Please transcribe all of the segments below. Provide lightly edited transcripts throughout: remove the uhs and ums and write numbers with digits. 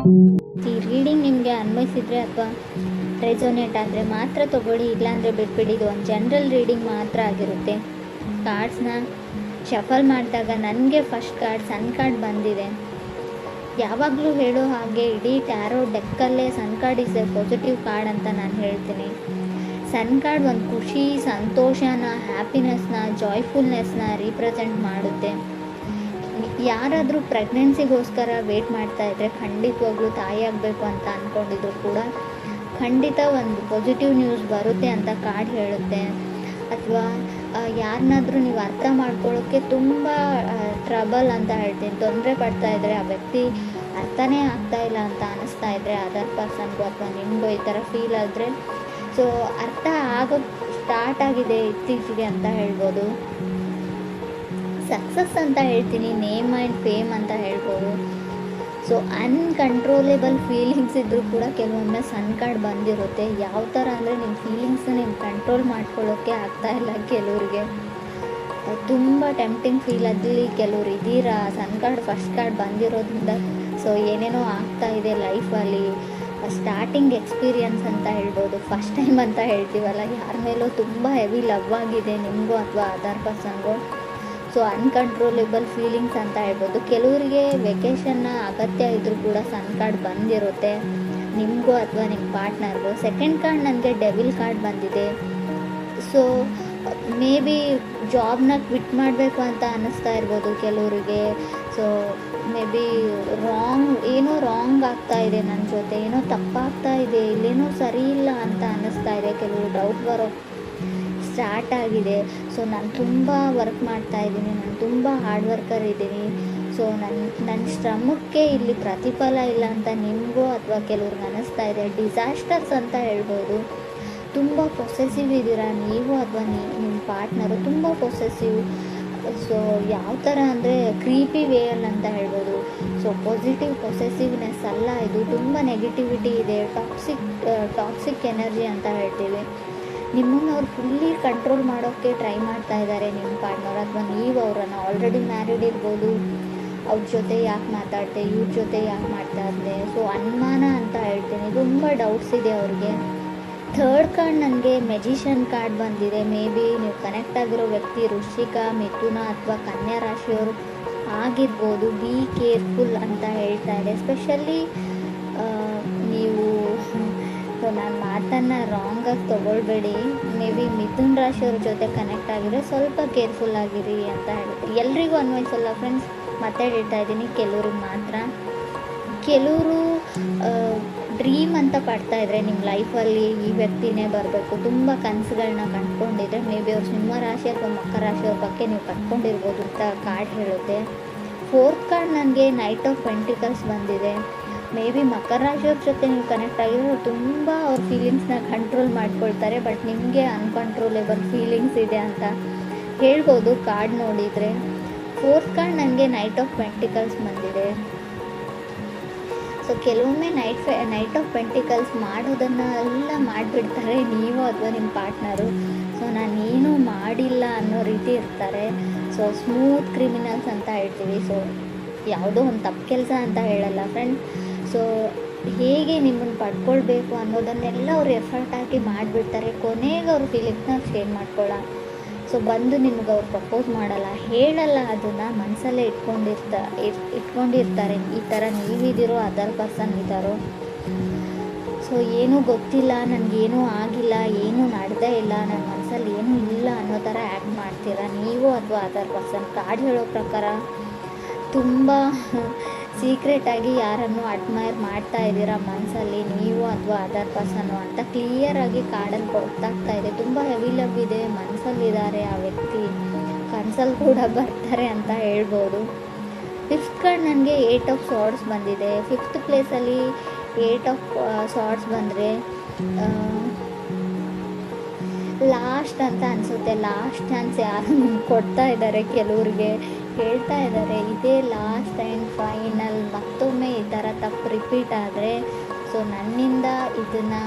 ಈ ರೀಡಿಂಗ್ ನಿಮಗೆ ಅನ್ವಯಿಸಿದರೆ ಅಥವಾ ರೆಸೊನೇಟ್ ಆದರೆ ಮಾತ್ರ ತೊಗೊಳ್ಳಿ, ಇಲ್ಲಾಂದರೆ ಬಿಟ್ಬಿಡಿ. ಇದು ಒಂದು ಜನರಲ್ ರೀಡಿಂಗ್ ಮಾತ್ರ ಆಗಿರುತ್ತೆ. ಕಾರ್ಡ್ಸ್ನ ಶಫಲ್ ಮಾಡಿದಾಗ ನನಗೆ ಫಸ್ಟ್ ಸನ್ ಕಾರ್ಡ್ ಬಂದಿದೆ. ಯಾವಾಗಲೂ ಹೇಳೋ ಹಾಗೆ ಇಡೀ ಟ್ಯಾರೋ ಡೆಕ್ಕಲ್ಲೇ sun card is a positive card ಅಂತ ನಾನು ಹೇಳ್ತೀನಿ. ಸನ್ ಕಾರ್ಡ್ ಒಂದು ಖುಷಿ, ಸಂತೋಷನ, ಹ್ಯಾಪಿನೆಸ್ನ, ಜಾಯ್ಫುಲ್ನೆಸ್ನ ರೀಪ್ರೆಸೆಂಟ್ ಮಾಡುತ್ತೆ. ಯಾರಾದರೂ ಪ್ರೆಗ್ನೆನ್ಸಿಗೋಸ್ಕರ ವೇಟ್ ಮಾಡ್ತಾಯಿದ್ರೆ, ಖಂಡಿತವಾಗ್ಲೂ ತಾಯಿ ಆಗಬೇಕು ಅಂತ ಅಂದ್ಕೊಂಡಿದ್ರು ಕೂಡ ಖಂಡಿತ ಒಂದು ಪಾಸಿಟಿವ್ ನ್ಯೂಸ್ ಬರುತ್ತೆ ಅಂತ ಕಾರ್ಡ್ ಹೇಳುತ್ತೆ. ಅಥವಾ ಯಾರನ್ನಾದರೂ ನೀವು ಅರ್ಥ ಮಾಡ್ಕೊಳ್ಳೋಕ್ಕೆ ತುಂಬ ಟ್ರಬಲ್ ಅಂತ ಹೇಳ್ತೀನಿ, ತೊಂದರೆ ಪಡ್ತಾಯಿದ್ರೆ, ಆ ವ್ಯಕ್ತಿ ಅರ್ಥನೇ ಆಗ್ತಾಯಿಲ್ಲ ಅಂತ ಅನ್ನಿಸ್ತಾ ಇದ್ದರೆ ಅದರ್ ಪರ್ಸನ್ಗೂ ಅಥವಾ ನಿಮಗೂ ಈ ಥರ ಫೀಲ್ ಆದರೆ, ಸೊ ಅರ್ಥ ಆಗೋಕ್ಕೆ ಸ್ಟಾರ್ಟ್ ಆಗಿದೆ ಇತ್ತೀಚೆಗೆ ಅಂತ ಹೇಳ್ಬೋದು. ಸಕ್ಸಸ್ ಅಂತ ಹೇಳ್ತೀನಿ, ನೇಮ್ ಆ್ಯಂಡ್ ಫೇಮ್ ಅಂತ ಹೇಳ್ಬೋದು. ಸೊ ಅನ್ಕಂಟ್ರೋಲೇಬಲ್ ಫೀಲಿಂಗ್ಸ್ ಇದ್ದರೂ ಕೂಡ ಕೆಲವೊಮ್ಮೆ ಸನ್ ಕಾರ್ಡ್ ಬಂದಿರುತ್ತೆ. ಯಾವ ಥರ ಅಂದರೆ ನಿಮ್ಮ ಫೀಲಿಂಗ್ಸ್ನ ನೀವು ಕಂಟ್ರೋಲ್ ಮಾಡ್ಕೊಳ್ಳೋಕ್ಕೆ ಆಗ್ತಾಯಿಲ್ಲ. ಕೆಲವರಿಗೆ ತುಂಬ ಟೆಂಪ್ಟಿಂಗ್ ಫೀಲ್ ಆಗಲಿ, ಕೆಲವ್ರು ಇದ್ದೀರಾ ಸನ್ ಕಾರ್ಡ್ ಫಸ್ಟ್ ಕಾರ್ಡ್ ಬಂದಿರೋದ್ರಿಂದ. ಸೊ ಏನೇನೋ ಆಗ್ತಾ ಇದೆ ಲೈಫಲ್ಲಿ, ಸ್ಟಾರ್ಟಿಂಗ್ ಎಕ್ಸ್ಪೀರಿಯನ್ಸ್ ಅಂತ ಹೇಳ್ಬೋದು, ಫಸ್ಟ್ ಟೈಮ್ ಅಂತ ಹೇಳ್ತೀವಲ್ಲ, ಯಾರ ಮೇಲೂ ತುಂಬ ಹೆವಿ ಲವ್ ಆಗಿದೆ ನಿಮಗೂ ಅಥವಾ ಅದರ್ ಪರ್ಸನ್ಗೂ. ಸೊ ಅನ್ಕಂಟ್ರೋಲೇಬಲ್ ಫೀಲಿಂಗ್ಸ್ ಅಂತ ಹೇಳ್ಬೋದು. ಕೆಲವರಿಗೆ ವೆಕೇಷನ್ನ ಅಗತ್ಯ ಇದ್ದರೂ ಕೂಡ ಸನ್ ಕಾರ್ಡ್ ಬಂದಿರುತ್ತೆ ನಿಮಗೂ ಅಥವಾ ನಿಮ್ಮ ಪಾರ್ಟ್ನರ್ಗೂ. ಸೆಕೆಂಡ್ ಕಾರ್ಡ್ ನನಗೆ ಡೆವಿಲ್ ಕಾರ್ಡ್ ಬಂದಿದೆ. ಸೊ ಮೇ ಬಿ ಜಾಬ್ನ ಕ್ವಿಟ್ ಮಾಡಬೇಕು ಅಂತ ಅನ್ನಿಸ್ತಾ ಇರ್ಬೋದು ಕೆಲವರಿಗೆ. ಸೊ ಮೇ ಬಿ ಏನೋ ರಾಂಗ್ ಆಗ್ತಾ ಇದೆ ನನ್ನ ಜೊತೆ, ಏನೋ ತಪ್ಪಾಗ್ತಾ ಇದೆ, ಇಲ್ಲೇನೋ ಸರಿ ಇಲ್ಲ ಅಂತ ಅನ್ನಿಸ್ತಾ ಇದೆ. ಕೆಲವರು ಡೌಟ್ ಬರೋ ಸ್ಟಾರ್ಟ್ ಆಗಿದೆ. ಸೊ ನಾನು ತುಂಬ ವರ್ಕ್ ಮಾಡ್ತಾಯಿದ್ದೀನಿ, ನಾನು ತುಂಬ ಹಾರ್ಡ್ ವರ್ಕರ್ ಇದ್ದೀನಿ. ಸೊ ನನ್ನ ಶ್ರಮಕ್ಕೆ ಇಲ್ಲಿ ಪ್ರತಿಫಲ ಇಲ್ಲ ಅಂತ ನಿಮಗೂ ಅಥವಾ ಕೆಲವ್ರಿಗೆ ಅನ್ನಿಸ್ತಾ ಇದೆ. ಡಿಸಾಸ್ಟರ್ಸ್ ಅಂತ ಹೇಳ್ಬೋದು. ತುಂಬ ಪೊಸೆಸಿವ್ ಇದ್ದೀರಾ ನೀವು ಅಥವಾ ನಿಮ್ಮ ಪಾರ್ಟ್ನರು ತುಂಬ ಪೊಸೆಸಿವ್. ಸೊ ಯಾವ ಥರ ಅಂದರೆ ಕ್ರೀಪಿ ವೇಯಲ್ಲಿ ಅಂತ ಹೇಳ್ಬೋದು. ಸೊ ಪಾಸಿಟಿವ್ ಪೊಸೆಸಿವ್ನೆಸ್ ಅಲ್ಲ ಇದು, ತುಂಬ ನೆಗೆಟಿವಿಟಿ ಇದೆ, ಟಾಕ್ಸಿಕ್ ಎನರ್ಜಿ ಅಂತ ಹೇಳ್ತೀವಿ. ನಿಮ್ಮನ್ನು ಅವ್ರು ಫುಲ್ಲಿ ಕಂಟ್ರೋಲ್ ಮಾಡೋಕ್ಕೆ ಟ್ರೈ ಮಾಡ್ತಾ ಇದ್ದಾರೆ ನಿಮ್ಮ ಪಾರ್ಟ್ನರ್, ಅಥವಾ ನೀವು ಅವರನ್ನು ಆಲ್ರೆಡಿ ಮ್ಯಾರಿಡ್ ಇರ್ಬೋದು. ಅವ್ರ ಜೊತೆ ಯಾಕೆ ಮಾತಾಡ್ದೆ, ಇವ್ರ ಜೊತೆ ಯಾಕೆ ಮಾತಾಡಿದೆ. ಸೊ ಅನುಮಾನ ಅಂತ ಹೇಳ್ತೀನಿ, ತುಂಬ ಡೌಟ್ಸ್ ಇದೆ ಅವ್ರಿಗೆ. ಥರ್ಡ್ ಕಾರ್ಡ್ ನನಗೆ ಮೆಜಿಷಿಯನ್ ಕಾರ್ಡ್ ಬಂದಿದೆ. ಮೇ ಬಿ ನೀವು ಕನೆಕ್ಟ್ ಆಗಿರೋ ವ್ಯಕ್ತಿ ವೃಶ್ಚಿಕ, ಮಿಥುನ ಅಥವಾ ಕನ್ಯಾ ರಾಶಿಯವರು ಆಗಿರ್ಬೋದು. ಬಿ ಕೇರ್ಫುಲ್ ಅಂತ ಹೇಳ್ತಾ ಇದೆ. ಎಸ್ಪೆಷಲಿ ನೀವು ನಾನು ಮಾತನ್ನು ರಾಂಗಾಗಿ ತೊಗೊಳ್ಬೇಡಿ. ಮೇ ಬಿ ಮಿಥುನ್ ರಾಶಿಯವ್ರ ಜೊತೆ ಕನೆಕ್ಟ್ ಆಗಿದ್ರೆ ಸ್ವಲ್ಪ ಕೇರ್ಫುಲ್ ಆಗಿರಿ ಅಂತ ಹೇಳುತ್ತೆ. ಎಲ್ರಿಗೂ ಅನ್ವಯಿಸಲ್ಲ ಫ್ರೆಂಡ್ಸ್, ಮತ್ತೆ ಹೇಳ್ತಾ ಇದ್ದೀನಿ, ಕೆಲವ್ರಿಗೆ ಮಾತ್ರ. ಕೆಲವರು ಡ್ರೀಮ್ ಅಂತ ಪಡ್ತಾಯಿದ್ರೆ ನಿಮ್ಮ ಲೈಫಲ್ಲಿ ಈ ವ್ಯಕ್ತಿನೇ ಬರಬೇಕು, ತುಂಬ ಕನಸುಗಳನ್ನ ಕಂಡ್ಕೊಂಡಿದ್ರೆ ಮೇ ಬಿ ಅವ್ರು ಸಿಂಹ ರಾಶಿ ಅಥವಾ ಮಕರ ರಾಶಿಯವ್ರ ಬಗ್ಗೆ ನೀವು ಕಂಡ್ಕೊಂಡಿರ್ಬೋದು ಅಂತ ಕಾರ್ಡ್ ಹೇಳುತ್ತೆ. ಫೋರ್ತ್ ಕಾರ್ಡ್ ನನಗೆ ನೈಟ್ ಆಫ್ ಪೆಂಟಿಕಲ್ಸ್ ಬಂದಿದೆ. ಮೇ ಬಿ ಮಕರ ರಾಶಿಯವ್ರ ಜೊತೆ ನೀವು ಕನೆಕ್ಟ್ ಆಗಿದ್ರೆ ತುಂಬ ಅವ್ರ ಫೀಲಿಂಗ್ಸ್ನ ಕಂಟ್ರೋಲ್ ಮಾಡ್ಕೊಳ್ತಾರೆ, ಬಟ್ ನಿಮಗೆ ಅನ್ಕಂಟ್ರೋಲೇಬಲ್ ಫೀಲಿಂಗ್ಸ್ ಇದೆ ಅಂತ ಹೇಳ್ಬೋದು ಕಾರ್ಡ್ ನೋಡಿದರೆ. ಫೋರ್ತ್ ಕಾರ್ಡ್ ನನಗೆ ನೈಟ್ ಆಫ್ ಪೆಂಟಿಕಲ್ಸ್ ಬಂದಿದೆ. ಸೊ ಕೆಲವೊಮ್ಮೆ ನೈಟ್ ಆಫ್ ಪೆಂಟಿಕಲ್ಸ್ ಮಾಡೋದನ್ನೆಲ್ಲ ಮಾಡಿಬಿಡ್ತಾರೆ ನೀವು ಅಥವಾ ನಿಮ್ಮ ಪಾರ್ಟ್ನರು. ಸೊ ನಾನೇನೂ ಮಾಡಿಲ್ಲ ಅನ್ನೋ ರೀತಿ ಇರ್ತಾರೆ. ಸೊ ಸ್ಮೂತ್ ಕ್ರಿಮಿನಲ್ಸ್ ಅಂತ ಹೇಳ್ತೀವಿ. ಸೊ ಯಾವುದೋ ಒಂದು ತಪ್ಪು ಕೆಲಸ ಅಂತ ಹೇಳಲ್ಲ ಫ್ರೆಂಡ್. ಸೊ ಹೇಗೆ ನಿಮ್ಮನ್ನು ಪಡ್ಕೊಳ್ಬೇಕು ಅನ್ನೋದನ್ನೆಲ್ಲ ಅವ್ರು ಎಫರ್ಟ್ ಹಾಕಿ ಮಾಡಿಬಿಡ್ತಾರೆ. ಕೊನೆಗೆ ಅವ್ರ ಫೀಲಿಂಗ್ಸ್ನ ಶೇರ್ ಮಾಡ್ಕೊಳ್ಳೋ. ಸೊ ಬಂದು ನಿಮ್ಗೆ ಅವ್ರು ಪ್ರಪೋಸ್ ಮಾಡಲ್ಲ, ಹೇಳಲ್ಲ, ಅದನ್ನು ಮನಸ್ಸಲ್ಲೇ ಇಟ್ಕೊಂಡಿರ್ತಾರೆ. ಈ ಥರ ನೀವಿದ್ದೀರೋ ಅದರ್ ಪರ್ಸನ್ ಇದ್ದಾರೋ. ಸೊ ಏನೂ ಗೊತ್ತಿಲ್ಲ, ನನಗೇನೂ ಆಗಿಲ್ಲ, ಏನೂ ನಡೆದೇ ಇಲ್ಲ, ನನ್ನ ಮನಸ್ಸಲ್ಲಿ ಏನೂ ಇಲ್ಲ ಅನ್ನೋ ಥರ ಆ್ಯಕ್ಟ್ ಮಾಡ್ತೀರಾ ನೀವು ಅಥವಾ ಅದರ್ ಪರ್ಸನ್. ಕಾರ್ಡ್ ಹೇಳೋ ಪ್ರಕಾರ ತುಂಬ ಸೀಕ್ರೆಟಾಗಿ ಯಾರನ್ನು ಅಡ್ಮೈರ್ ಮಾಡ್ತಾ ಇದ್ದೀರಾ ಮನಸ್ಸಲ್ಲಿ ನೀವು ಅಥವಾ ಅದರ್ ಪರ್ಸನ್ನು ಅಂತ ಕ್ಲಿಯರಾಗಿ ಕಾರ್ಡಲ್ಲಿ ಗೊತ್ತಾಗ್ತಾ ಇದೆ. ತುಂಬ ಹೆವಿ ಲವ್ ಇದೆ, ಮನಸ್ಸಲ್ಲಿದ್ದಾರೆ ಆ ವ್ಯಕ್ತಿ, ಕನಸಲ್ಲಿ ಕೂಡ ಬರ್ತಾರೆ ಅಂತ ಹೇಳ್ಬೋದು. ಫಿಫ್ತ್ ಕಾರ್ಡ್ ನನಗೆ 8 ಆಫ್ ಸಾರ್ಡ್ಸ್ ಬಂದಿದೆ. ಫಿಫ್ತ್ ಪ್ಲೇಸಲ್ಲಿ 8 ಆಫ್ ಸಾರ್ಡ್ಸ್ ಬಂದರೆ ಲಾಸ್ಟ್ ಅಂತ ಅನಿಸುತ್ತೆ. ಲಾಸ್ಟ್ ಚಾನ್ಸ್ ಯಾರು ಕೊಡ್ತಾ ಇದ್ದಾರೆ, ಕೆಲವ್ರಿಗೆ ಹೇಳ್ತಾ ಇದ್ದಾರೆ ಇದೇ ಲಾಸ್ಟ್ ಆ್ಯಂಡ್ ಫೈನಲ್. ಮತ್ತೊಮ್ಮೆ ಈ ಥರ ತಪ್ಪು ರಿಪೀಟ್ ಆದರೆ ಸೊ ನನ್ನಿಂದ ಇದನ್ನು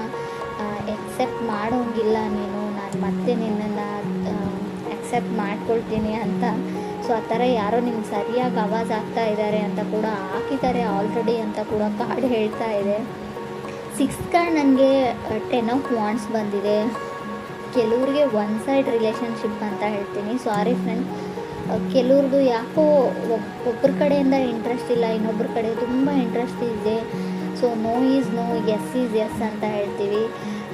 ಎಕ್ಸೆಪ್ಟ್ ಮಾಡೋಂಗಿಲ್ಲ ನೀನು, ನಾನು ಮತ್ತೆ ನಿನ್ನನ್ನು ಅಕ್ಸೆಪ್ಟ್ ಮಾಡ್ಕೊಳ್ತೀನಿ ಅಂತ. ಸೊ ಆ ಥರ ಯಾರೋ ನಿಮ್ಗೆ ಸರಿಯಾಗಿ ಆವಾಜ್ ಆಗ್ತಾ ಇದ್ದಾರೆ ಅಂತ ಕೂಡ ಹಾಕಿದ್ದಾರೆ ಆಲ್ರೆಡಿ ಅಂತ ಕೂಡ ಕಾರ್ಡ್ ಹೇಳ್ತಾ ಇದೆ. 6th ಕಾರ್ಡ್ ನನಗೆ 10 ಆಫ್ ವಾಂಡ್ಸ್ ಬಂದಿದೆ. ಕೆಲವ್ರಿಗೆ ಒನ್ ಸೈಡ್ ರಿಲೇಷನ್ಶಿಪ್ ಅಂತ ಹೇಳ್ತೀನಿ. ಸಾರಿ ಫ್ರೆಂಡ್, ಕೆಲವ್ರದ್ದು ಯಾಕೋ ಒಬ್ಬರ ಕಡೆಯಿಂದ ಇಂಟ್ರೆಸ್ಟ್ ಇಲ್ಲ, ಇನ್ನೊಬ್ಬರ ಕಡೆ ತುಂಬ ಇಂಟ್ರೆಸ್ಟ್ ಇದೆ. So no is no, yes is yes ಅಂತ ಹೇಳ್ತೀವಿ.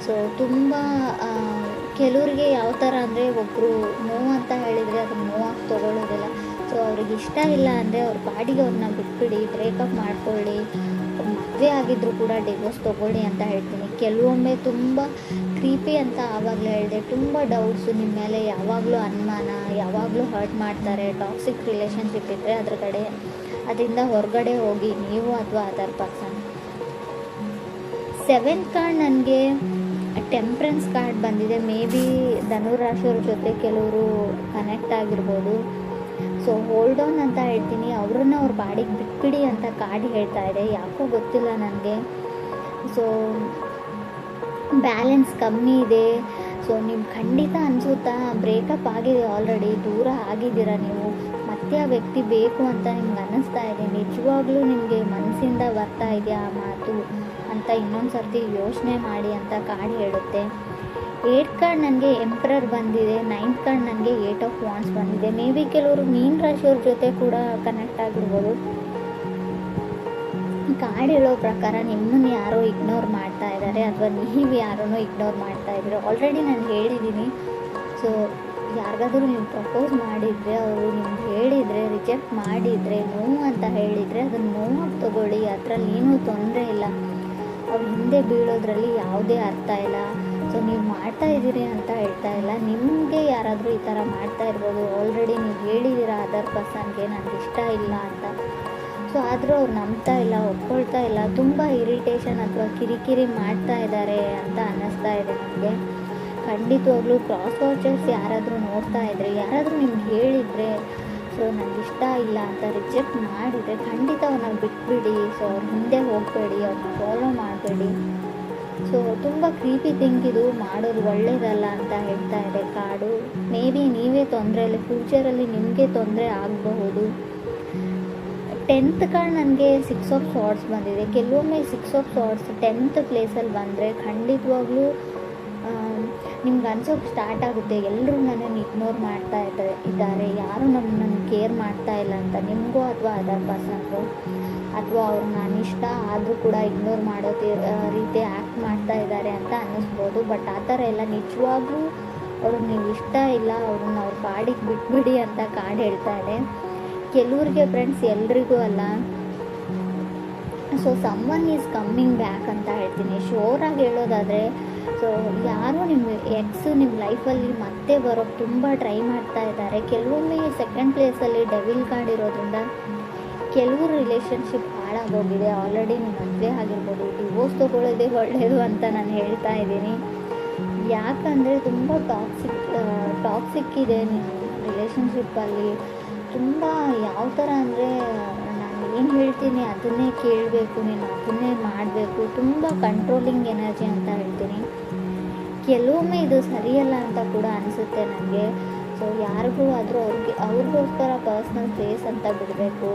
ಸೊ ತುಂಬ ಕೆಲವ್ರಿಗೆ ಯಾವ ಥರ ಅಂದರೆ ಒಬ್ಬರು ನೋ ಅಂತ ಹೇಳಿದರೆ ಅದನ್ನು ನೋವಾಗಿ ತೊಗೊಳ್ಳೋದಿಲ್ಲ. ಸೊ ಅವ್ರಿಗೆ ಇಷ್ಟ ಇಲ್ಲ ಅಂದರೆ ಅವ್ರ ಪಾಡಿಗೆ ಅವ್ರನ್ನ ಬಿಟ್ಬಿಡಿ, ಬ್ರೇಕಪ್ ಮಾಡ್ಕೊಳ್ಳಿ, ಮದುವೆ ಆಗಿದ್ದರೂ ಕೂಡ ಡಿವೋರ್ಸ್ ತೊಗೊಳ್ಳಿ ಅಂತ ಹೇಳ್ತೀನಿ. ಕೆಲವೊಮ್ಮೆ ತುಂಬ ಕ್ರೀಪಿ ಅಂತ ಆವಾಗಲೇ ಹೇಳಿದೆ, ತುಂಬ ಡೌಟ್ಸು ನಿಮ್ಮ ಮೇಲೆ, ಯಾವಾಗಲೂ ಅನುಮಾನ, ಯಾವಾಗಲೂ ಹರ್ಟ್ ಮಾಡ್ತಾರೆ. ಟಾಕ್ಸಿಕ್ ರಿಲೇಷನ್ಶಿಪ್ ಇದ್ದರೆ ಅದ್ರ ಕಡೆ ಅದರಿಂದ ಹೊರಗಡೆ ಹೋಗಿ ನೀವು ಅಥವಾ ಅದರ್ ಪರ್ಸನ್. 7th ಕಾರ್ಡ್ ನನಗೆ ಟೆಂಪ್ರೆನ್ಸ್ ಕಾರ್ಡ್ ಬಂದಿದೆ. ಮೇ ಬಿ ಧನುರಾಶಿಯವ್ರ ಜೊತೆ ಕೆಲವರು ಕನೆಕ್ಟ್ ಆಗಿರ್ಬೋದು. ಸೊ ಹೋಲ್ಡ್ ಆನ್ ಅಂತ ಹೇಳ್ತೀನಿ, ಅವ್ರನ್ನ ಅವ್ರ ಬಾಡಿಗೆ ಬಿಟ್ಬಿಡಿ ಅಂತ ಕಾರ್ಡ್ ಹೇಳ್ತಾ ಇದೆ. ಯಾಕೋ ಗೊತ್ತಿಲ್ಲ ನನಗೆ. ಸೊ ಬ್ಯಾಲೆನ್ಸ್ ಕಮ್ಮಿ ಇದೆ. ಸೊ ನೀವು ಖಂಡಿತ ಅನಿಸುತ್ತಾ ಬ್ರೇಕಪ್ ಆಗಿದೆ, ಆಲ್ರೆಡಿ ದೂರ ಆಗಿದ್ದೀರಾ ನೀವು, ಮತ್ತೆ ಆ ವ್ಯಕ್ತಿ ಬೇಕು ಅಂತ ನಿಮ್ಗೆ ಅನ್ನಿಸ್ತಾ ಇದೆ, ನಿಜವಾಗ್ಲೂ ನಿಮಗೆ ಮನಸ್ಸಿಂದ ಬರ್ತಾ ಇದೆಯಾ ಆ ಮಾತು ಅಂತ ಇನ್ನೊಂದು ಸರ್ತಿ ಯೋಚನೆ ಮಾಡಿ ಅಂತ ಕಾರ್ಡ್ ಹೇಳುತ್ತೆ. 8th ಕಾರ್ಡ್ ನನಗೆ ಎಂಪ್ರರ್ ಬಂದಿದೆ. 9th ಕಾರ್ಡ್ ನನಗೆ 8 ಆಫ್ ವಾಂಡ್ಸ್ ಬಂದಿದೆ. ಮೇ ಬಿ ಕೆಲವರು ಮೀನ ರಾಶಿಯವ್ರ ಜೊತೆ ಕೂಡ ಕನೆಕ್ಟ್ ಆಗಿರ್ಬೋದು. ಕಾರ್ಡ್ ಹೇಳೋ ಪ್ರಕಾರ ನಿಮ್ಮನ್ನು ಯಾರೋ ಇಗ್ನೋರ್ ಮಾಡ್ತಾ ಇದ್ದಾರೆ ಅಥವಾ ನೀವು ಯಾರನ್ನೋ ಇಗ್ನೋರ್ ಮಾಡ್ತಾ ಇದ್ದೀರೋ. ಆಲ್ರೆಡಿ ನಾನು ಹೇಳಿದ್ದೀನಿ. ಸೊ ಯಾರಿಗಾದ್ರೂ ನೀವು ಪ್ರಪೋಸ್ ಮಾಡಿದರೆ, ಅವರು ನಿಮ್ಗೆ ಹೇಳಿದರೆ, ರಿಜೆಕ್ಟ್ ಮಾಡಿದರೆ, ನೋವು ಅಂತ ಹೇಳಿದರೆ ಅದನ್ನು ನೋವಾಗಿ ತೊಗೊಳ್ಳಿ, ಅದರಲ್ಲಿ ಏನೂ ತೊಂದರೆ ಇಲ್ಲ. ಅವ್ರು ಹಿಂದೆ ಬೀಳೋದ್ರಲ್ಲಿ ಯಾವುದೇ ಅರ್ಥ ಇಲ್ಲ. ಸೊ ನೀವು ಮಾಡ್ತಾ ಇದ್ದೀರಿ ಅಂತ ಹೇಳ್ತಾ ಇಲ್ಲ, ನಿಮಗೆ ಯಾರಾದರೂ ಈ ಥರ ಮಾಡ್ತಾ ಇರ್ಬೋದು. ಆಲ್ರೆಡಿ ನೀವು ಹೇಳಿದ್ದೀರಾ ಅದರ್ ಪರ್ಸನ್ಗೆ ನನಗೆ ಇಷ್ಟ ಇಲ್ಲ ಅಂತ. ಸೊ ಆದರೂ ಅವ್ರು ನಂಬ್ತಾ ಇಲ್ಲ, ಒಪ್ಕೊಳ್ತಾ ಇಲ್ಲ, ತುಂಬ ಇರಿಟೇಷನ್ ಅಥವಾ ಕಿರಿಕಿರಿ ಮಾಡ್ತಾ ಇದ್ದಾರೆ ಅಂತ ಅನ್ನಿಸ್ತಾ ಇದೆ ನನಗೆ. ಖಂಡಿತವಾಗ್ಲೂ ಕ್ರಾಸ್ ವಾಚರ್ಸ್ ಯಾರಾದರೂ ನೋಡ್ತಾ ಇದ್ದರೆ, ಯಾರಾದರೂ ನಿಮ್ಗೆ ಹೇಳಿದರೆ, ಸೊ ನನಗೆ ಇಷ್ಟ ಇಲ್ಲ ಅಂತ ರಿಜೆಕ್ಟ್ ಮಾಡಿದರೆ ಖಂಡಿತ ಅವ್ರನ್ನ ಬಿಟ್ಬಿಡಿ. ಸೊ ಅವ್ರ ಹಿಂದೆ ಹೋಗಬೇಡಿ, ಅವ್ರನ್ನ ಫಾಲೋ ಮಾಡಬೇಡಿ. ಸೊ ತುಂಬ ಕ್ರೀಪಿ ಥಿಂಕ್ ಇದು, ಮಾಡೋದು ಒಳ್ಳೆಯದಲ್ಲ ಅಂತ ಹೇಳ್ತಾ ಇದೆ ಕಾರ್ಡು. ಮೇ ಬಿ ನೀವೇ ತೊಂದರೆಯಲ್ಲಿ, ಫ್ಯೂಚರಲ್ಲಿ ನಿಮಗೆ ತೊಂದರೆ ಆಗಬಹುದು. 10th ಕಾರ್ಡ್ ನನಗೆ 6 ಆಫ್ ಸಾರ್ಡ್ಸ್ ಬಂದಿದೆ. ಕೆಲವೊಮ್ಮೆ 6 ಆಫ್ ಸಾರ್ಡ್ಸ್ 10th ಪ್ಲೇಸಲ್ಲಿ ಬಂದರೆ ಖಂಡಿತವಾಗ್ಲೂ ನಿಮ್ಗೆ ಅನ್ಸೋಕ್ಕೆ ಸ್ಟಾರ್ಟ್ ಆಗುತ್ತೆ, ಎಲ್ಲರೂ ನನ್ನನ್ನು ಇಗ್ನೋರ್ ಮಾಡ್ತಾ ಇದ್ದಾರೆ, ಯಾರೂ ನನ್ನನ್ನು ಕೇರ್ ಮಾಡ್ತಾ ಇಲ್ಲ ಅಂತ. ನಿಮಗೂ ಅಥವಾ ಅದರ್ ಪರ್ಸನ್ಗೂ, ಅಥವಾ ಅವ್ರು ನಾನು ಇಷ್ಟ ಆದರೂ ಕೂಡ ಇಗ್ನೋರ್ ಮಾಡೋ ರೀತಿ ಆ್ಯಕ್ಟ್ ಮಾಡ್ತಾ ಇದ್ದಾರೆ ಅಂತ ಅನ್ನಿಸ್ಬೋದು. ಬಟ್ ಆ ಥರ ಎಲ್ಲ ನಿಜವಾಗ್ಲೂ ಅವ್ರಿಗೆ ನೀವು ಇಷ್ಟ ಇಲ್ಲ, ಅವ್ರನ್ನ ಅವ್ರ ಪಾಡಿಗೆ ಬಿಟ್ಬಿಡಿ ಅಂತ ಕಾರ್ಡ್ ಹೇಳ್ತಾ ಇದೆ. ಕೆಲವ್ರಿಗೆ ಫ್ರೆಂಡ್ಸ್, ಎಲ್ರಿಗೂ ಅಲ್ಲ. So someone is coming back ಅಂತ ಹೇಳ್ತೀನಿ. ಶೋರಾಗಿ ಹೇಳೋದಾದರೆ, ಸೊ ಯಾರು ನಿಮ್ಮ ಎಕ್ಸು ನಿಮ್ಮ ಲೈಫಲ್ಲಿ ಮತ್ತೆ ಬರೋಕ್ಕೆ ತುಂಬ ಟ್ರೈ ಮಾಡ್ತಾ ಇದ್ದಾರೆ. ಕೆಲವೊಮ್ಮೆ 2nd ಪ್ಲೇಸಲ್ಲಿ ಡೆವಿಲ್ ಕಾರ್ಡ್ ಇರೋದ್ರಿಂದ ಕೆಲವರು ರಿಲೇಷನ್ಶಿಪ್ ಹಾಳಾಗೋಗಿದೆ. ಆಲ್ರೆಡಿ ನಿಮ್ಮ ಮದುವೆ ಆಗಿರ್ಬೋದು, ಡಿವೋರ್ಸ್ ತೊಗೊಳ್ಳೋದೇ ಒಳ್ಳೆಯದು ಅಂತ ನಾನು ಹೇಳ್ತಾ ಇದ್ದೀನಿ. ಯಾಕಂದರೆ ತುಂಬ ಟಾಕ್ಸಿಕ್ ಇದೆ ನಿಮ್ಮ ರಿಲೇಷನ್ಶಿಪ್ಪಲ್ಲಿ. ತುಂಬ ಯಾವ ಥರ ಅಂದರೆ, ನಾನು ಏನು ಹೇಳ್ತೀನಿ ಅದನ್ನೇ ಕೇಳಬೇಕು, ನೀನು ಅದನ್ನೇ ಮಾಡಬೇಕು, ತುಂಬ ಕಂಟ್ರೋಲಿಂಗ್ ಎನರ್ಜಿ ಅಂತ ಹೇಳ್ತೀನಿ. ಕೆಲವೊಮ್ಮೆ ಇದು ಸರಿಯಲ್ಲ ಅಂತ ಕೂಡ ಅನಿಸುತ್ತೆ ನನಗೆ. ಸೊ ಯಾರಿಗೂ ಆದರೂ ಅವ್ರಿಗೋಸ್ಕರ ಪರ್ಸ್ನಲ್ ಸ್ಪೇಸ್ ಅಂತ ಬಿಡಬೇಕು.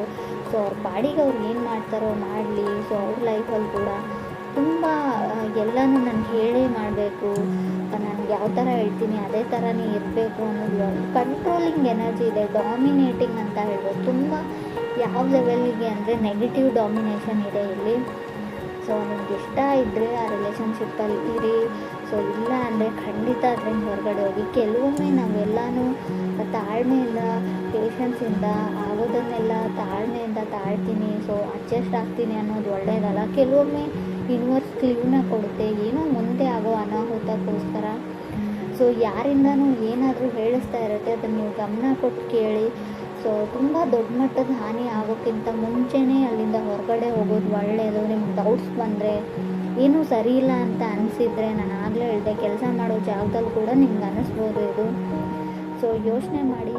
ಸೊ ಅವ್ರ ಪಾಡಿಗೆ ಅವ್ರು ಏನು ಮಾಡ್ತಾರೋ ಮಾಡಲಿ. ಸೊ ಅವ್ರ ಲೈಫಲ್ಲಿ ಕೂಡ ತುಂಬ ಎಲ್ಲನೂ ನಾನು ಹೇಳೇ ಮಾಡಬೇಕು, ನನಗೆ ಯಾವ ಥರ ಹೇಳ್ತೀನಿ ಅದೇ ಥರನೇ ಇರಬೇಕು ಅನ್ನೋದು ಕಂಟ್ರೋಲಿಂಗ್ ಎನರ್ಜಿ ಇದೆ. ಡಾಮಿನೇಟಿಂಗ್ ಅಂತ ಹೇಳ್ಬೋದು. ತುಂಬ ಯಾವ ಲೆವೆಲ್ಲಿಗೆ ಅಂದರೆ ನೆಗೆಟಿವ್ ಡಾಮಿನೇಷನ್ ಇದೆ ಇಲ್ಲಿ. ಸೊ ನಿಮ್ಗೆ ಇಷ್ಟ ಇದ್ದರೆ ಆ ರಿಲೇಷನ್ಶಿಪ್ಪಲ್ಲಿ ಇರಿ. ಸೊ ಇಲ್ಲ ಅಂದರೆ ಖಂಡಿತ ಅದರಿಂದ ಹೊರಗಡೆ ಹೋಗಿ. ಕೆಲವೊಮ್ಮೆ ನಾವೆಲ್ಲನೂ ತಾಳ್ಮೆಯಿಂದ, ಪೇಷನ್ಸಿಂದ ಆಗೋದನ್ನೆಲ್ಲ ತಾಳ್ಮೆಯಿಂದ ತಾಳ್ತೀನಿ, ಸೊ ಅಡ್ಜಸ್ಟ್ ಆಗ್ತೀನಿ ಅನ್ನೋದು ಒಳ್ಳೆಯದಲ್ಲ. ಕೆಲವೊಮ್ಮೆ ಯೂನಿವರ್ಸ್ ಕ್ಲೂನ ಕೊಡುತ್ತೆ, ಏನೋ ಮುಂದೆ ಆಗೋ ಅನಾಹುತಕ್ಕೋಸ್ಕರ. ಸೊ ಯಾರಿಂದನೂ ಏನಾದರೂ ಹೇಳಿಸ್ತಾ ಇರುತ್ತೆ, ಅದನ್ನು ನೀವು ಗಮನ ಕೊಟ್ಟು ಕೇಳಿ. ಸೊ ತುಂಬ ದೊಡ್ಡ ಮಟ್ಟದ ಹಾನಿ ಆಗೋಕ್ಕಿಂತ ಮುಂಚೆನೇ ಅಲ್ಲಿಂದ ಹೊರಗಡೆ ಹೋಗೋದು ಒಳ್ಳೆಯದು. ನಿಮ್ಗೆ ಡೌಟ್ಸ್ ಬಂದರೆ, ಏನೂ ಸರಿ ಇಲ್ಲ ಅಂತ ಅನಿಸಿದರೆ, ನಾನು ಆಗಲೇ ಹೇಳಿದೆ, ಕೆಲಸ ಮಾಡೋ ಜಾಗದಲ್ಲಿ ಕೂಡ ನಿಮ್ಗೆ ಅನ್ನಿಸ್ಬೋದು ಇದು. ಸೊ ಯೋಚನೆ ಮಾಡಿ.